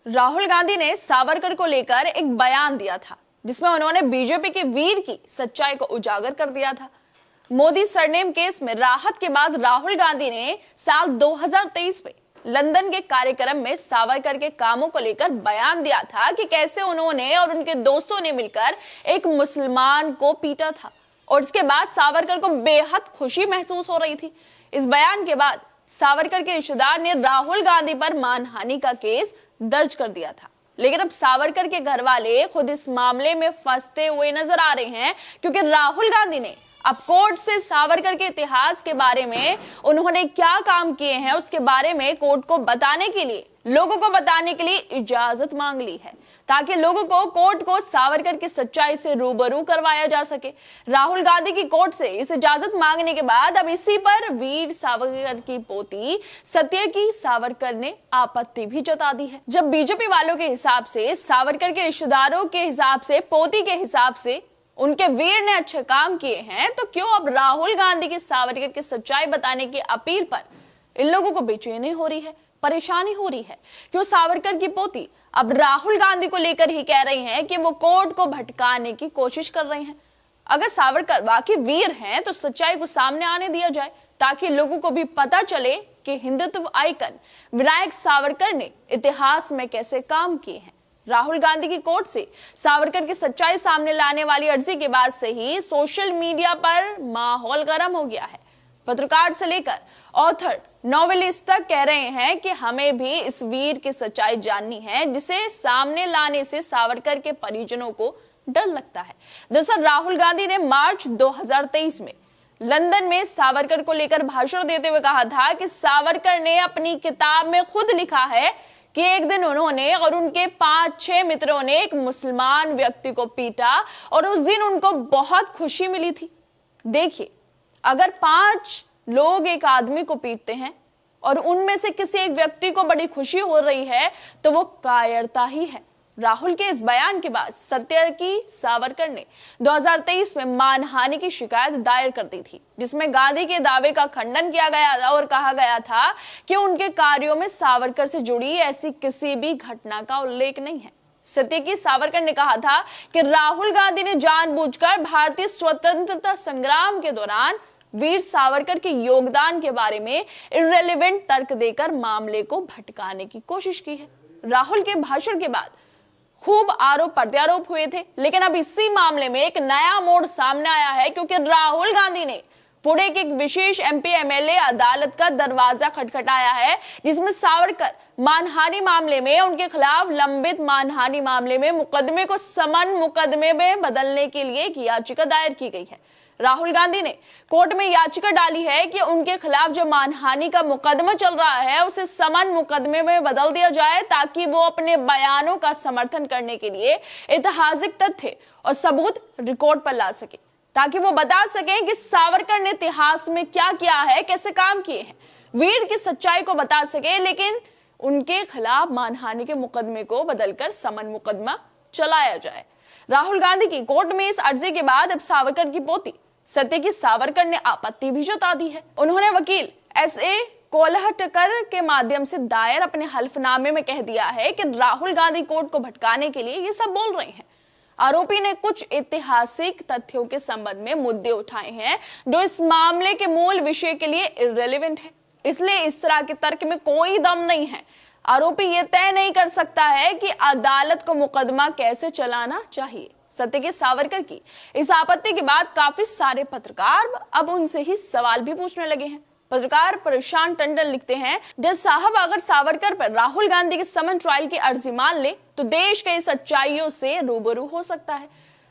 राहुल गांधी ने सावरकर को लेकर एक बयान दिया था जिसमें उन्होंने बीजेपी के वीर की सच्चाई को उजागर कर दिया था। मोदी सरनेम केस में राहत के बाद राहुल गांधी ने साल 2023 में लंदन के कार्यक्रम में सावरकर के कामों को लेकर बयान दिया था कि कैसे उन्होंने और उनके दोस्तों ने मिलकर एक मुसलमान को पीटा था और इसके बाद सावरकर को बेहद खुशी महसूस हो रही थी। इस बयान के बाद सावरकर के रिश्तेदार ने राहुल गांधी पर मानहानि का केस दर्ज कर दिया था, लेकिन अब सावरकर के घर वाले खुद इस मामले में फंसते हुए नजर आ रहे हैं क्योंकि राहुल गांधी ने अब कोर्ट से सावरकर के इतिहास के बारे में, उन्होंने क्या काम किए हैं उसके बारे में कोर्ट को बताने के लिए, लोगों को बताने के लिए इजाजत मांग ली है ताकि लोगों को कोर्ट को सावरकर की सच्चाई से रूबरू करवाया जा सके। राहुल गांधी की कोर्ट से इस इजाजत मांगने के बाद अब इसी पर वीर सावरकर की पोती सत्यकी सावरकर ने आपत्ति भी जता दी है। जब बीजेपी वालों के हिसाब से, सावरकर के रिश्तेदारों के हिसाब से, पोती के हिसाब से उनके वीर ने अच्छे काम किए हैं, तो क्यों अब राहुल गांधी की सावरकर की सच्चाई बताने की अपील पर इन लोगों को बेचैनी हो रही है, परेशानी हो रही है? क्यों सावरकर की पोती अब राहुल गांधी को लेकर ही कह रही हैं कि वो कोर्ट को भटकाने की कोशिश कर रहे हैं? अगर सावरकर वाकई वीर हैं तो सच्चाई को सामने आने दिया जाए ताकि लोगों को भी पता चले कि हिंदुत्व आइकन विनायक सावरकर ने इतिहास में कैसे काम किए हैं। राहुल गांधी की कोर्ट से सावरकर की सच्चाई सामने लाने वाली अर्जी के बाद से ही सोशल मीडिया पर माहौल गर्म हो गया है। पत्रकार से लेकर ऑथर, नॉवेलिस्ट तक कह रहे हैं कि हमें भी इस वीर की सच्चाई जाननी है जिसे सामने लाने से सावरकर के परिजनों को डर लगता है। दरअसल राहुल गांधी ने मार्च 2023 में लंदन में सावरकर को लेकर भाषण देते हुए कहा था कि सावरकर ने अपनी किताब में खुद लिखा है कि एक दिन उन्होंने और उनके 5-6 मित्रों ने एक मुसलमान व्यक्ति को पीटा और उस दिन उनको बहुत खुशी मिली थी। देखिए, अगर 5 लोग एक आदमी को पीटते हैं और उनमें से किसी एक व्यक्ति को बड़ी खुशी हो रही है तो वो कायरता ही है। राहुल के इस बयान के बाद सत्यकी सावरकर ने 2023 में मानहानि की शिकायत दायर कर दी थी जिसमें गांधी के दावे का खंडन किया गया था और कहा गया था कि उनके कार्यों में सावरकर से जुड़ी ऐसी किसी भी घटना का उल्लेख नहीं है। सत्यकी सावरकर ने कहा था कि राहुल गांधी ने जानबूझकर भारतीय स्वतंत्रता संग्राम के दौरान वीर सावरकर के योगदान के बारे में इर्रेलेवेंट तर्क देकर मामले को भटकाने की कोशिश की है। राहुल के भाषण के बाद खूब आरोप प्रत्यारोप हुए थे, लेकिन अब इसी मामले में एक नया मोड़ सामने आया है क्योंकि राहुल गांधी ने पुणे की एक विशेष एमपी एमएलए अदालत का दरवाजा खटखटाया है जिसमें सावरकर मानहानि मामले में उनके खिलाफ लंबित मानहानि मामले में मुकदमे को समन मुकदमे में बदलने के लिए एक याचिका दायर की गई है। राहुल गांधी ने कोर्ट में याचिका डाली है कि उनके खिलाफ जो मानहानि का मुकदमा चल रहा है उसे समन मुकदमे में बदल दिया जाए ताकि वो अपने बयानों का समर्थन करने के लिए ऐतिहासिक तथ्य और सबूत रिकॉर्ड पर ला सके, ताकि वो बता सकें कि सावरकर ने इतिहास में क्या किया है, कैसे काम किए हैं, वीर की सच्चाई को बता सके, लेकिन उनके खिलाफ मानहानि के मुकदमे को बदलकर समन मुकदमा चलाया जाए। राहुल गांधी की कोर्ट में इस अर्जी के बाद अब सावरकर की पोती सत्यकी सावरकर ने आपत्ति भी जता दी है। उन्होंने वकील एसए कोल्हटकर के माध्यम से दायर अपने हल्फनामे में कह दिया है कि राहुल गांधी कोर्ट को भटकाने के लिए ये सब बोल रहे हैं। आरोपी ने कुछ ऐतिहासिक तथ्यों के संबंध में मुद्दे उठाए हैं जो इस मामले के मूल विषय के लिए इर्रेलेवेंट है, इसलिए इस तरह के तर्क में कोई दम नहीं है। आरोपी ये तय नहीं कर सकता है कि अदालत को मुकदमा कैसे चलाना चाहिए। सत्यकी सावरकर की इस आपत्ति के बाद काफी सारे पत्रकार अब उनसे ही सवाल भी पूछने लगे हैं। पत्रकार प्रशांत टंडन लिखते हैं, जज साहब, अगर सावरकर पर राहुल गांधी के समन ट्रायल की अर्जी मान ले तो देश कई सच्चाइयों से रूबरू हो सकता है।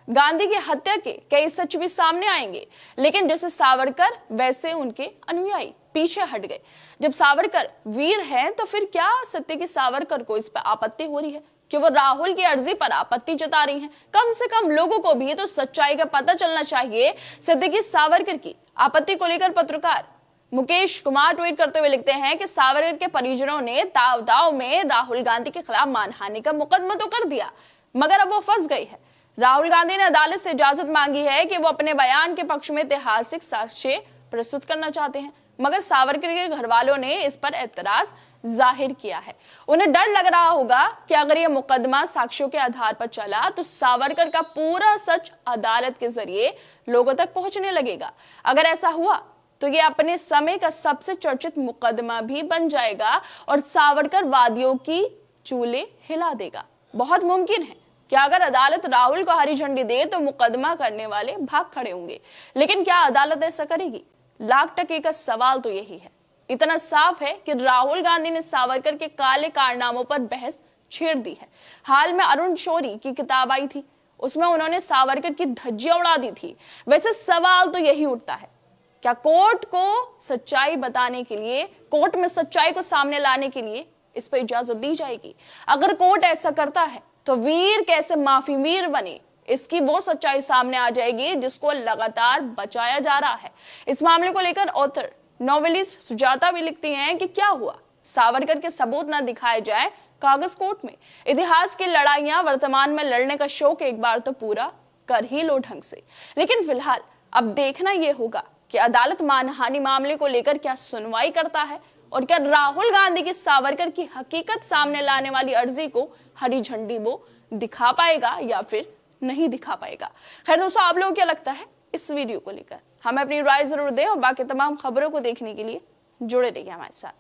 गांधी की हत्या के कई सच भी सामने आएंगे, लेकिन जैसे सावरकर वैसे उनके अनुयायी पीछे हट गए। जब सावरकर वीर हैं तो फिर क्या सत्यकी सावरकर को इस पर आपत्ति हो रही है कि वो राहुल की अर्जी पर आपत्ति जता रही हैं? कम से कम लोगों को भी तो सच्चाई का पता चलना चाहिए। सत्यकी सावरकर की आपत्ति को लेकर पत्रकार मुकेश कुमार ट्वीट करते हुए लिखते हैं कि सावरकर के परिजनों ने दाव में राहुल गांधी के खिलाफ मानहानि का मुकदमा तो कर दिया, मगर अब वो फंस गई है। राहुल गांधी ने अदालत से इजाजत मांगी है कि वो अपने बयान के पक्ष में ऐतिहासिक साक्ष्य प्रस्तुत करना चाहते हैं, मगर सावरकर के घर वालों ने इस पर एतराज जाहिर किया है। उन्हें डर लग रहा होगा कि अगर यह मुकदमा साक्ष्यों के आधार पर चला तो सावरकर का पूरा सच अदालत के जरिए लोगों तक पहुंचने लगेगा। अगर ऐसा हुआ तो ये अपने समय का सबसे चर्चित मुकदमा भी बन जाएगा और सावरकर वादियों की चूल्हे हिला देगा। बहुत मुमकिन है कि अगर अदालत राहुल को हरी झंडी दे तो मुकदमा करने वाले भाग खड़े होंगे, लेकिन क्या अदालत ऐसा करेगी? लाख टके का सवाल तो यही है। इतना साफ है कि राहुल गांधी ने सावरकर के काले कारनामों पर बहस छेड़ दी है। हाल में अरुण शौरी की किताब आई थी, उसमें उन्होंने सावरकर की धज्जियां उड़ा दी थी। वैसे सवाल तो यही उठता है, क्या कोर्ट को सच्चाई बताने के लिए, कोर्ट में सच्चाई को सामने लाने के लिए इस पर इजाजत दी जाएगी? अगर कोर्ट ऐसा करता है तो वीर कैसे माफी वीर बने, इसकी वो सच्चाई सामने आ जाएगी जिसको लगातार बचाया जा रहा है। इस मामले को लेकर ऑथर नॉवेलिस्ट सुजाता भी लिखती हैं कि क्या हुआ सावरकर के सबूत न दिखाए जाए कागज कोर्ट में। इतिहास की लड़ाइयां वर्तमान में लड़ने का शौक एक बार तो पूरा कर ही लो ढंग से। लेकिन फिलहाल अब देखना यह होगा कि अदालत मानहानि मामले को लेकर क्या सुनवाई करता है और क्या राहुल गांधी की सावरकर की हकीकत सामने लाने वाली अर्जी को हरी झंडी वो दिखा पाएगा या फिर नहीं दिखा पाएगा। खैर दोस्तों, आप लोगों को क्या लगता है इस वीडियो को लेकर? हमें अपनी राय जरूर दें और बाकी तमाम खबरों को देखने के लिए जुड़े रहिए हमारे साथ।